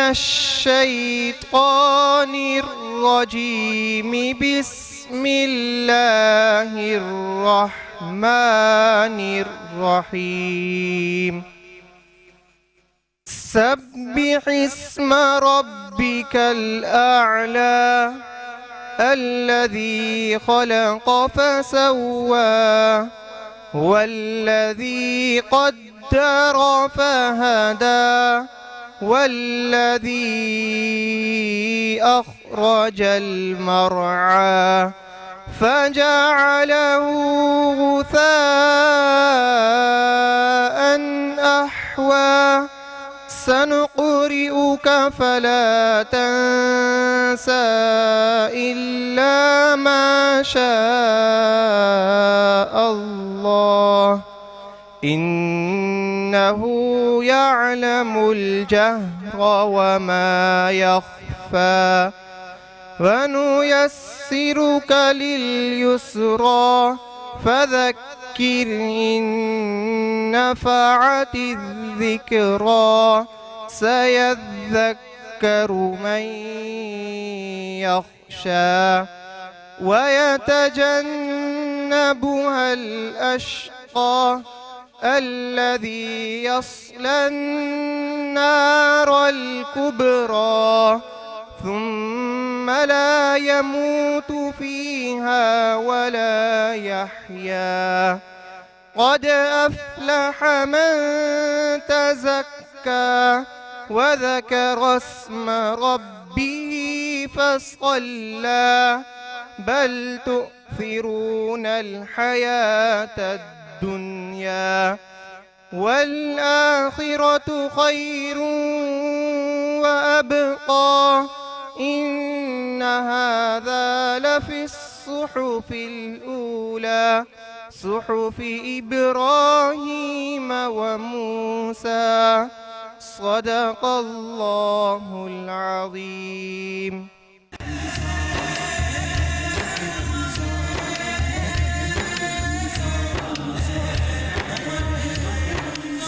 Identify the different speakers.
Speaker 1: الشيطان الرجيم. بسم الله الرحمن الرحيم. سبح اسم ربك الأعلى الذي خلق فسوى والذي قدر فهدى والذي أخرج المرعى فجعله غثاء أحوى. سنقرئك فلا تنسى إلا ما شاء الله إنه يعلم الجهر وما يخفى. ونيسرك لليسرى فذكر إن نفعت الذكرى. سيذكر من يخشى ويتجنبها الأشقى الذي يصلى النار الكبرى ثم لا يموت فيها ولا يحيا. قد أفلح من تزكى وذكر اسم ربه فصلى. بل تؤثرون الحياة الدنيا والآخرة خير وأبقى. إن هذا لفي الصحف الأولى صحف إبراهيم وموسى. صدق الله العظيم.